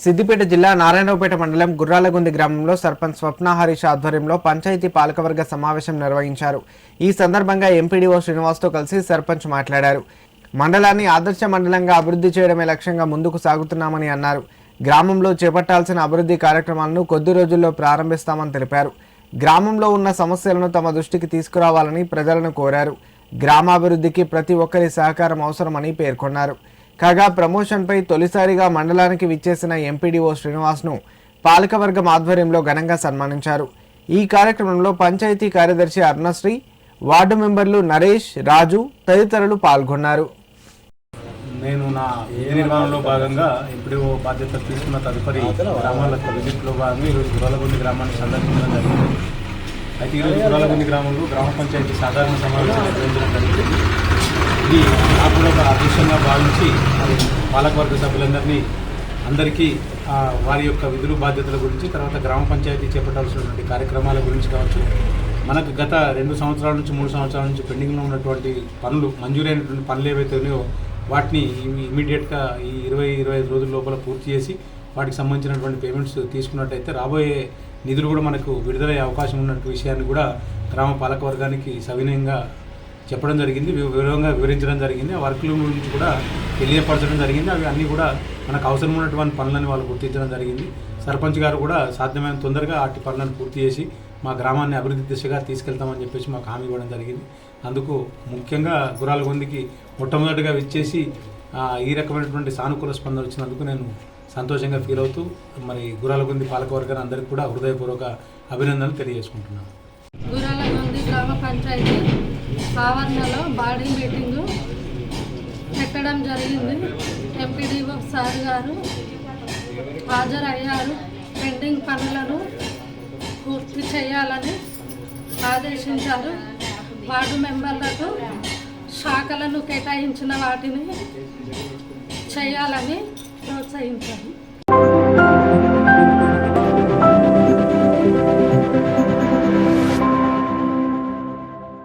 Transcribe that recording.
సిద్దిపేట జిల్లా నారాయణరావుపేట మండలం గుర్రాలగుంది గ్రామంలో సర్పంచ్ స్వప్న హరీష్ ఆధ్వర్యంలో పంచాయతీ పాలకవర్గ సమావేశం నిర్వహించారు. ఈ సందర్భంగా ఎంపీడీఓ శ్రీనివాస్తో కలిసి సర్పంచ్ మాట్లాడారు. మండలాన్ని ఆదర్శ మండలంగా అభివృద్ధి చేయడమే లక్ష్యంగా ముందుకు సాగుతున్నామని అన్నారు. గ్రామంలో చేపట్టాల్సిన అభివృద్ధి కార్యక్రమాలను కొద్ది రోజుల్లో ప్రారంభిస్తామని తెలిపారు. గ్రామంలో ఉన్న సమస్యలను తమ దృష్టికి తీసుకురావాలని ప్రజలను కోరారు. గ్రామాభివృద్ధికి ప్రతి ఒక్కరి సహకారం అవసరమని పేర్కొన్నారు. కాగా ప్రమోషన్పై తొలిసారిగా మండలానికి విచ్చేసిన ఎంపీడీఓ శ్రీనివాస్ను పాలకవర్గం ఆధ్వర్యంలో ఘనంగా సన్మానించారు. ఈ కార్యక్రమంలో పంచాయతీ కార్యదర్శి అరుణశ్రీ, వార్డు మెంబర్లు నరేష్, రాజు తదితరులు పాల్గొన్నారు. నేను నా విధి నిర్వహణలో భాగంగా ఎంపీడీఓ బాధ్యత తీసుకున్న తదుపరి గ్రామాలకు విజిట్లో భాగంగా ఈరోజు గుర్రాలగుంది గ్రామాన్ని సందర్శించడం జరిగింది. అయితే ఈరోజు గుర్రాలగుంది గ్రామంలో గ్రామ పంచాయతీ సాధారణ సమావేశం నిర్వహించడం జరిగింది. ఇది నాకు కూడా ఒక అదృష్టంగా భావించి పాలకవర్గ సభ్యులందరినీ అందరికీ వారి యొక్క విధులు బాధ్యతల గురించి, తర్వాత గ్రామ పంచాయతీ చేపట్టాల్సినటువంటి కార్యక్రమాల గురించి కావచ్చు, మనకు గత 2 సంవత్సరాల నుంచి 3 సంవత్సరాల నుంచి పెండింగ్లో ఉన్నటువంటి పనులు, మంజూరైనటువంటి పనులు ఏవైతే ఉన్నాయో వాటిని ఇమీడియట్గా ఈ 20-25 రోజుల లోపల పూర్తి చేసి వాటికి సంబంధించినటువంటి పేమెంట్స్ తీసుకున్నట్టయితే రాబోయే నిధులు కూడా మనకు విడుదలయ్యే అవకాశం ఉన్నటువంటి విషయాన్ని కూడా గ్రామ పాలకవర్గానికి సవినయంగా చెప్పడం జరిగింది, వివరంగా వివరించడం జరిగింది. ఆ వర్కుల గురించి కూడా తెలియపరచడం జరిగింది. అవి అన్నీ కూడా మనకు అవసరం ఉన్నటువంటి పనులను వాళ్ళు గుర్తించడం జరిగింది. సర్పంచ్ గారు కూడా సాధ్యమైన తొందరగా అట్టి పనులను పూర్తి చేసి మా గ్రామాన్ని అభివృద్ధి దిశగా తీసుకెళ్తామని చెప్పేసి మాకు హామీ ఇవ్వడం జరిగింది. అందుకు ముఖ్యంగా గుర్రాలగుందికి మొట్టమొదటిగా విచ్చేసి ఈ రకమైనటువంటి సానుకూల స్పందన వచ్చినందుకు నేను సంతోషంగా ఫీల్ అవుతూ మరి గుర్రాలగుంది పాలకవర్గాన్ని అందరికీ కూడా హృదయపూర్వక అభినందనలు తెలియజేసుకుంటున్నాను. గుర్రాలగుంది గ్రామ పంచాయతీ ఆవరణలో బాడీ మీటింగు పెట్టడం జరిగింది. ఎంపీడీఓ సార్ గారు హాజరయ్యారు. పెండింగ్ పనులను పూర్తి చేయాలని ఆదేశించారు. వార్డు మెంబర్లకు శాఖలను కేటాయించిన వాటిని చేయాలని ప్రోత్సహించారు.